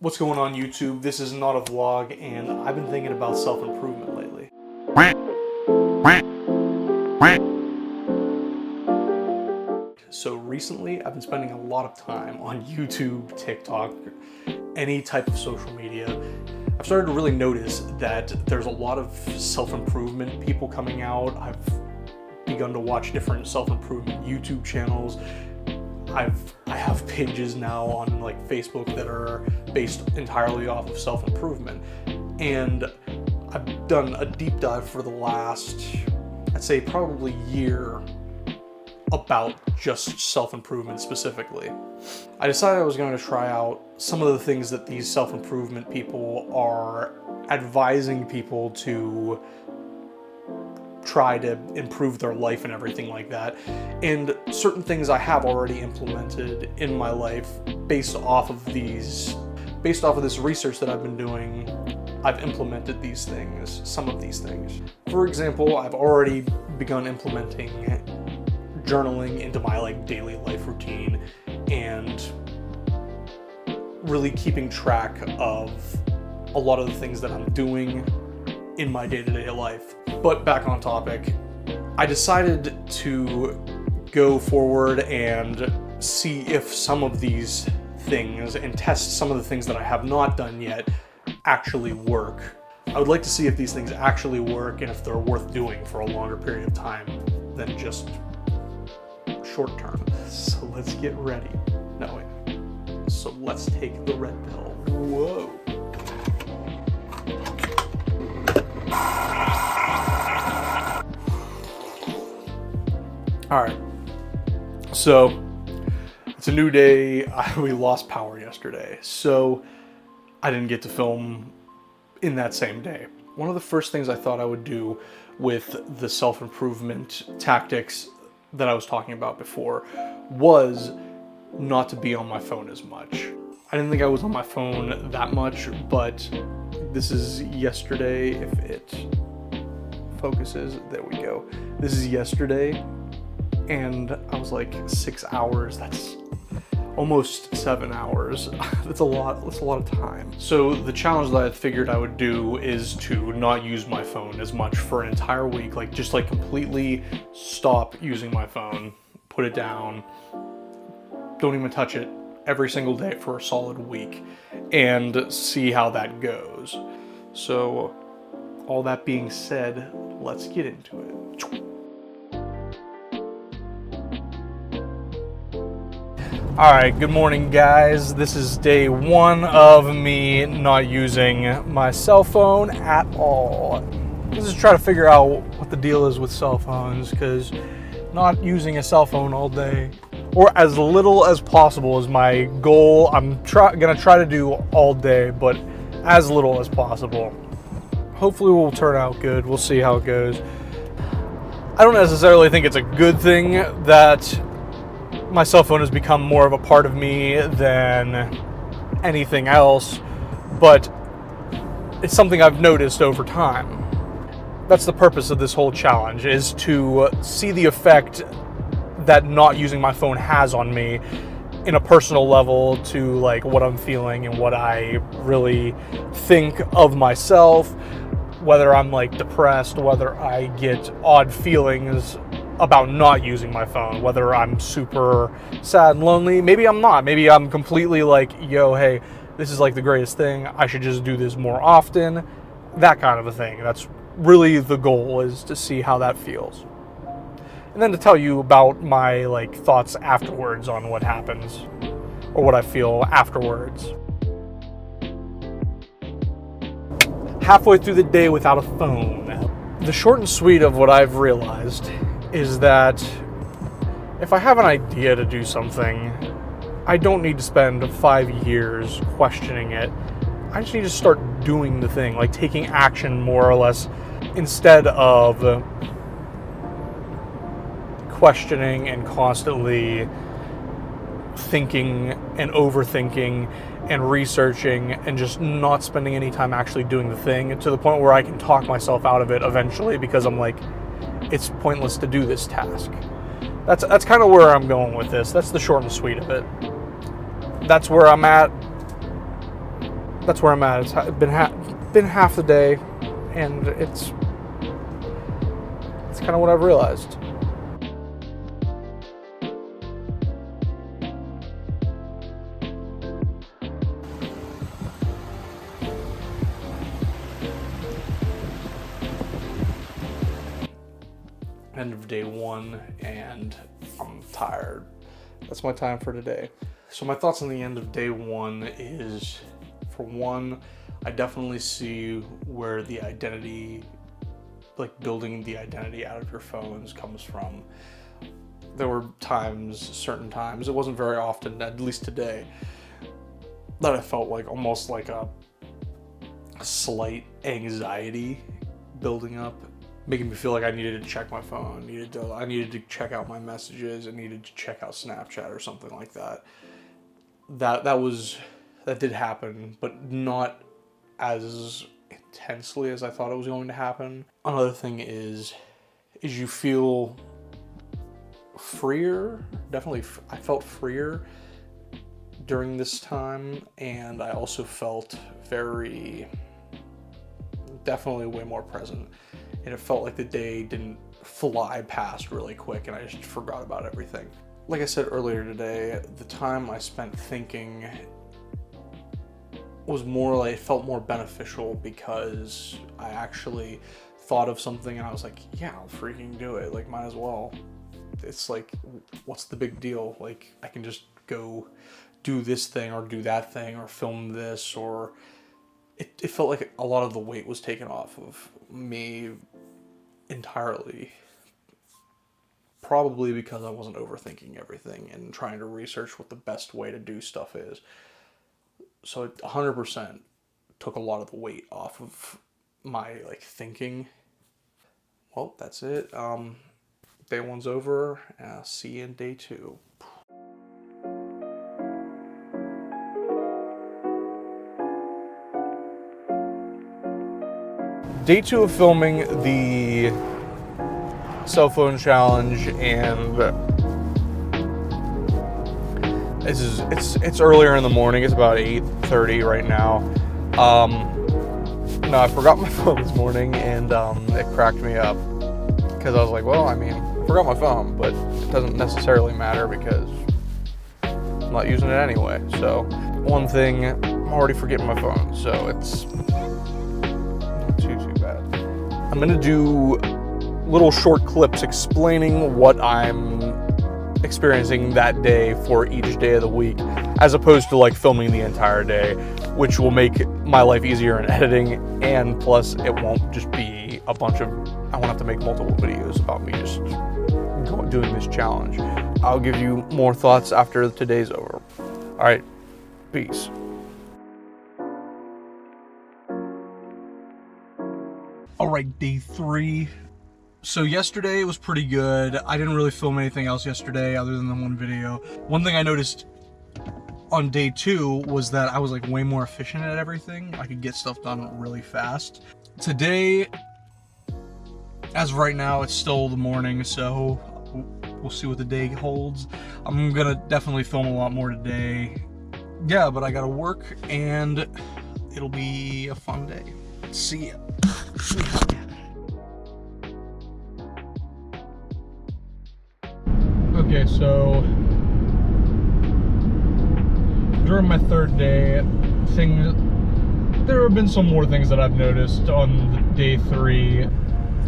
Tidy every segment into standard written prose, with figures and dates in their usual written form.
What's going on YouTube? This is NotAVlog, and I've been thinking about self-improvement lately. So recently, I've been spending a lot of time on YouTube, TikTok, any type of social media. I've started to really notice that there's a lot of self-improvement people coming out. I've begun to watch different self-improvement YouTube channels. I have pages now on like Facebook that are based entirely off of self-improvement, and I've done a deep dive for the last, I'd say probably year, about just self-improvement specifically. I decided I was going to try out some of the things that these self-improvement people are advising people to try to improve their life and everything like that, and certain things I have already implemented in my life based off of this research that I've been doing. I've implemented these things, some of these things. For example, I've already begun implementing journaling into my daily life routine and really keeping track of a lot of the things that I'm doing in my day-to-day life. But back on topic, I decided to go forward and see if some of these things and test some of the things that I have not done yet actually work. I would like to see if these things actually work and if they're worth doing for a longer period of time than just short term. So let's get ready. No, wait. So let's take the red pill. Whoa. Alright, so it's a new day. We lost power yesterday, so I didn't get to film in that same day. One of the first things I thought I would do with the self-improvement tactics that I was talking about before was not to be on my phone as much. I didn't think I was on my phone that much, but this is yesterday. If it focuses, there we go. This is yesterday. And I was like 6 hours. That's almost 7 hours. That's a lot of time. So the challenge that I figured I would do is to not use my phone as much for an entire week. Just completely stop using my phone, put it down, don't even touch it every single day for a solid week, and see how that goes. So all that being said, let's get into it. Alright, good morning guys. This is day one of me not using my cell phone at all. Let's just try to figure out what the deal is with cell phones, because not using a cell phone all day, or as little as possible, is my goal. I'm gonna try to do all day, but as little as possible. Hopefully we'll turn out good. We'll see how it goes. I don't necessarily think it's a good thing that my cell phone has become more of a part of me than anything else, but it's something I've noticed over time. That's the purpose of this whole challenge, is to see the effect that not using my phone has on me in a personal level, to what I'm feeling and what I really think of myself, whether I'm depressed, whether I get odd feelings about not using my phone, whether I'm super sad and lonely. Maybe I'm not. Maybe I'm completely yo, hey, this is the greatest thing. I should just do this more often. That kind of a thing. That's really the goal, is to see how that feels. And then to tell you about my thoughts afterwards on what happens, or what I feel afterwards. Halfway through the day without a phone. The short and sweet of what I've realized is that if I have an idea to do something, I don't need to spend 5 years questioning it. I just need to start doing the thing, taking action more or less, instead of questioning and constantly thinking and overthinking and researching and just not spending any time actually doing the thing, to the point where I can talk myself out of it eventually, because I'm it's pointless to do this task. That's kind of where I'm going with this. That's the short and sweet of it. That's where I'm at. that's where I'm at. It's been half the day, and it's kind of what I've realized. End of day one, and I'm tired. That's my time for today. So my thoughts on the end of day one is, for one, I definitely see where the identity, like building the identity out of your phones, comes from. There were certain times, it wasn't very often, at least today, that I felt like almost like a slight anxiety building up, making me feel like I needed to check my phone, I needed to check out my messages, I needed to check out Snapchat or something like that. That did happen, but not as intensely as I thought it was going to happen. Another thing is you feel freer. Definitely, I felt freer during this time, and I also felt definitely way more present. And it felt like the day didn't fly past really quick, and I just forgot about everything. Like I said earlier today, the time I spent thinking was it felt more beneficial because I actually thought of something and I was like, yeah, I'll freaking do it. Like, might as well. It's like, what's the big deal? Like, I can just go do this thing or do that thing or film this, or it felt like a lot of the weight was taken off of me entirely. Probably because I wasn't overthinking everything and trying to research what the best way to do stuff is. So it 100% took a lot of the weight off of my thinking. Well, that's it. Day one's over. See you in day two. Day two of filming the cell phone challenge, and it's earlier in the morning. It's about 8:30 right now. No, I forgot my phone this morning, and it cracked me up because I was like, well, I mean, I forgot my phone, but it doesn't necessarily matter because I'm not using it anyway. So one thing, I'm already forgetting my phone, so it's not too bad. I'm gonna do little short clips explaining what I'm experiencing that day for each day of the week, as opposed to filming the entire day, which will make my life easier in editing, and plus it won't just be I won't have to make multiple videos about me just doing this challenge. I'll give you more thoughts after today's over. All right, peace. All right, day three. So yesterday was pretty good. I didn't really film anything else yesterday other than the one video. One thing I noticed on day two was that I was way more efficient at everything. I could get stuff done really fast. Today, as of right now, it's still the morning, so we'll see what the day holds. I'm gonna definitely film a lot more today. Yeah, but I gotta work, and it'll be a fun day. See ya. Okay, so during my third day, there have been some more things that I've noticed on day three.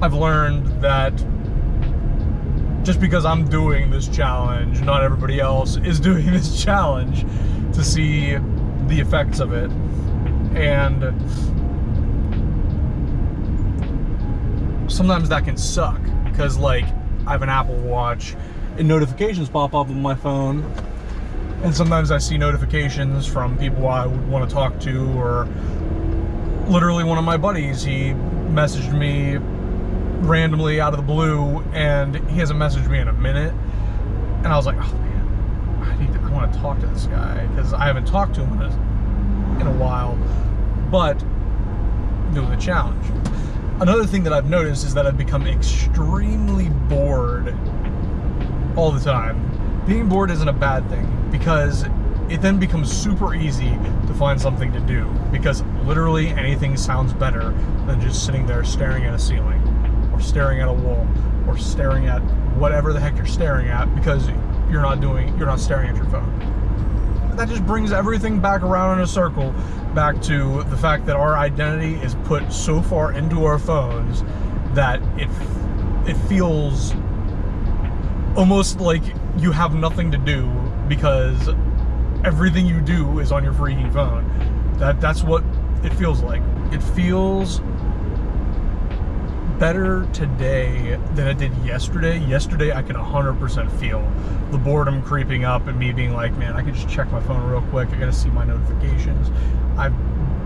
I've learned that just because I'm doing this challenge, not everybody else is doing this challenge to see the effects of it. And sometimes that can suck because I have an Apple Watch and notifications pop up on my phone, and sometimes I see notifications from people I would want to talk to, or literally one of my buddies, he messaged me randomly out of the blue, and he hasn't messaged me in a minute, and I was like, oh man, I want to talk to this guy because I haven't talked to him in a while, but doing the challenge. Another thing that I've noticed is that I've become extremely bored all the time. Being bored isn't a bad thing, because it then becomes super easy to find something to do, because literally anything sounds better than just sitting there staring at a ceiling, or staring at a wall, or staring at whatever the heck you're staring at, because you're not staring at your phone. That just brings everything back around in a circle, back to the fact that our identity is put so far into our phones that it feels almost like you have nothing to do, because everything you do is on your freaking phone. That's what it feels like. It feels better today than it did yesterday. Yesterday, I could 100% feel the boredom creeping up and me being like, man, I could just check my phone real quick. I gotta see my notifications. I've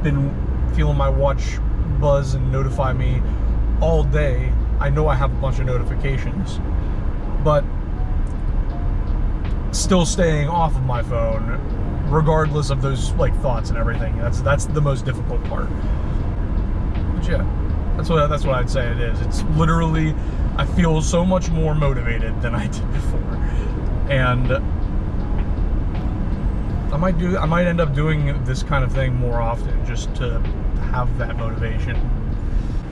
been feeling my watch buzz and notify me all day. I know I have a bunch of notifications, but still staying off of my phone, regardless of those like thoughts and everything. That's the most difficult part. But yeah, that's what I'd say it is. It's literally, I feel so much more motivated than I did before, and I might end up doing this kind of thing more often, just to have that motivation.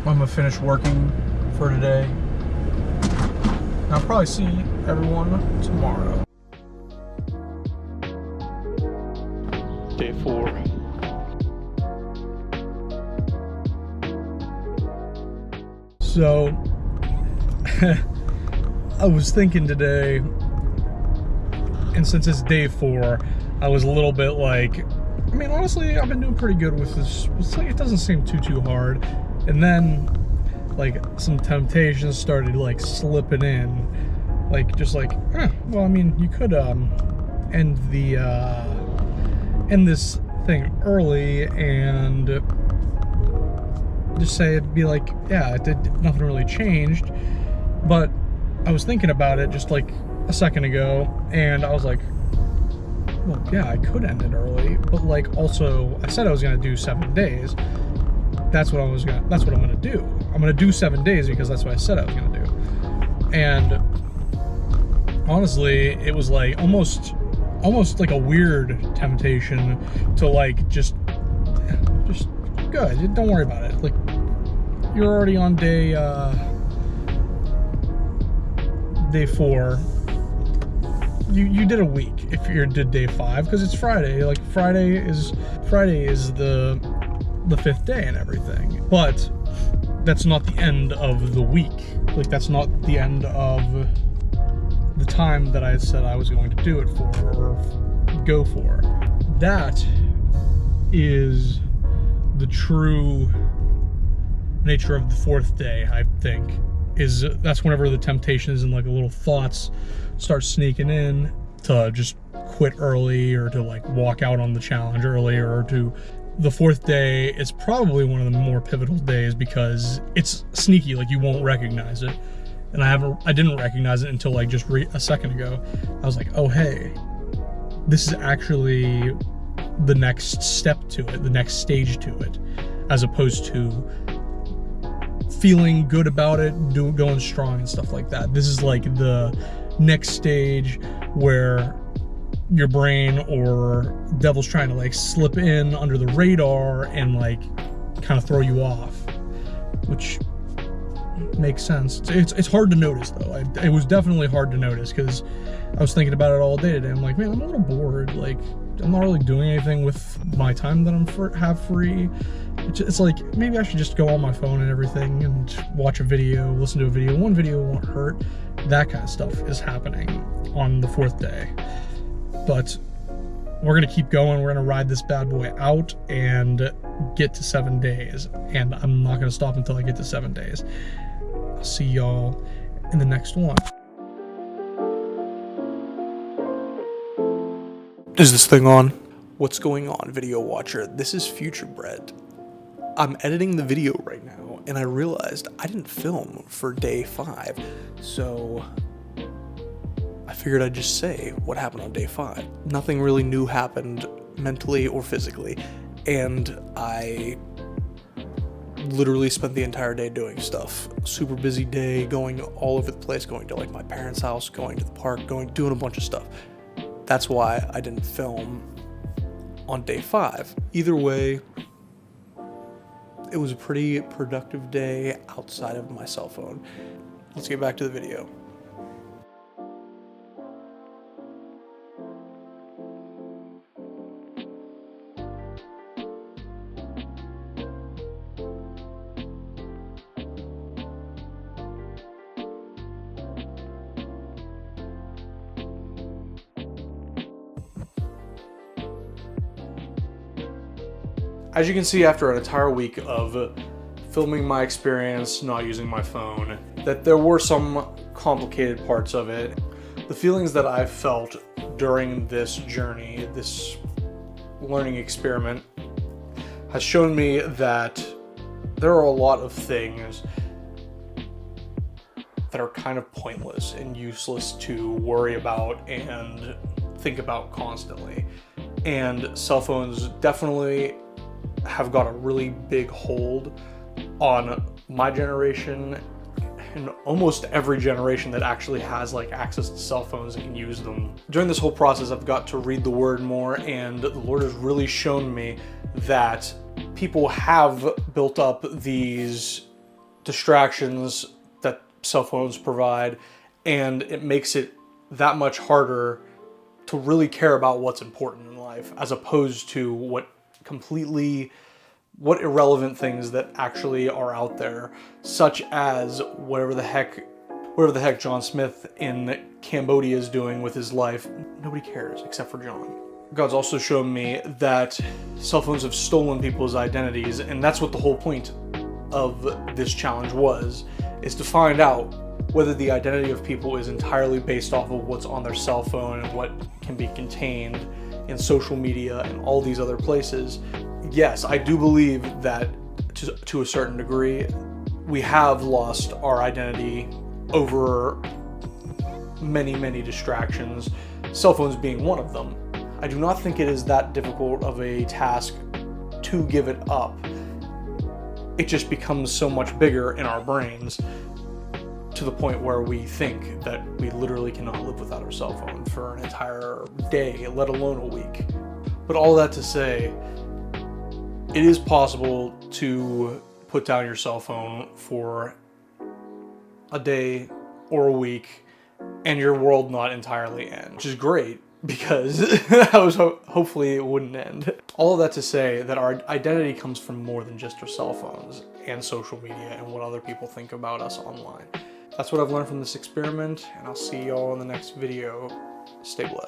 I'm gonna finish working for today. I'll probably see everyone tomorrow. Day 4. So, I was thinking today, and since it's day 4, I was a little bit like, I mean, honestly, I've been doing pretty good with this. It's like, it doesn't seem too hard. And then, like, some temptations started, like, slipping in. Like, just like, well, I mean, you could, end this thing early and just say, it'd be like, yeah, nothing really changed. But I was thinking about it just like a second ago, and I was like, well, yeah, I could end it early, but like, also, I said I was gonna do 7 days. That's what I'm gonna do. I'm gonna do 7 days because that's what I said I was gonna do. And honestly, it was like almost like a weird temptation to like just good. Don't worry about it. Like, you're already on day 4. You did a week if you did day 5, because it's Friday. Like, Friday is the 5th day and everything. But that's not the end of the week. Like, that's not the end of the time that I said I was going to do it for, or go for. That is the true nature of the 4th day, I think. That's whenever the temptations and like the little thoughts start sneaking in to just quit early, or to like walk out on the challenge early, or to the 4th day is probably one of the more pivotal days, because it's sneaky, like you won't recognize it. And I didn't recognize it until like just a second ago. I was like, oh hey, this is actually the next step to it, the next stage to it, as opposed to feeling good about it, going strong and stuff like that. This is like the next stage where your brain or devil's trying to like slip in under the radar and like kind of throw you off, which makes sense. It's hard to notice though. It was definitely hard to notice, because I was thinking about it all day today. I'm like, man, I'm a little bored. Like, I'm not really doing anything with my time that have free. It's like, maybe I should just go on my phone and everything and watch a video, listen to a video. One video won't hurt. That kind of stuff is happening on the 4th day. But we're gonna keep going. We're gonna ride this bad boy out and get to 7 days. And I'm not gonna stop until I get to 7 days. I'll see y'all in the next one. Is this thing on? What's going on, video watcher? This is Future Brett. I'm editing the video right now, and I realized I didn't film for day 5, so I figured I'd just say what happened on day 5. Nothing really new happened mentally or physically, and I literally spent the entire day doing stuff. Super busy day, going all over the place, going to like my parents' house, going to the park, doing a bunch of stuff. That's why I didn't film on day 5. Either way, it was a pretty productive day outside of my cell phone. Let's get back to the video. As you can see, after an entire week of filming my experience, not using my phone, that there were some complicated parts of it. The feelings that I felt during this journey, this learning experiment, has shown me that there are a lot of things that are kind of pointless and useless to worry about and think about constantly. And cell phones definitely have got a really big hold on my generation and almost every generation that actually has like access to cell phones and can use them. During this whole process, I've got to read the word more, and the Lord has really shown me that people have built up these distractions that cell phones provide, and it makes it that much harder to really care about what's important in life, as opposed to what irrelevant things that actually are out there, such as whatever the heck John Smith in Cambodia is doing with his life. Nobody cares except for John. God's also shown me that cell phones have stolen people's identities, and that's what the whole point of this challenge was, is to find out whether the identity of people is entirely based off of what's on their cell phone and what can be contained in social media and all these other places. Yes, I do believe that to a certain degree, we have lost our identity over many, many distractions, cell phones being one of them. I do not think it is that difficult of a task to give it up. It just becomes so much bigger in our brains to the point where we think that we literally cannot live without our cell phone for an entire day, let alone a week. But all that to say, it is possible to put down your cell phone for a day or a week and your world not entirely end, which is great because hopefully it wouldn't end. All of that to say that our identity comes from more than just our cell phones and social media and what other people think about us online. That's what I've learned from this experiment, and I'll see you all in the next video. Stay blessed.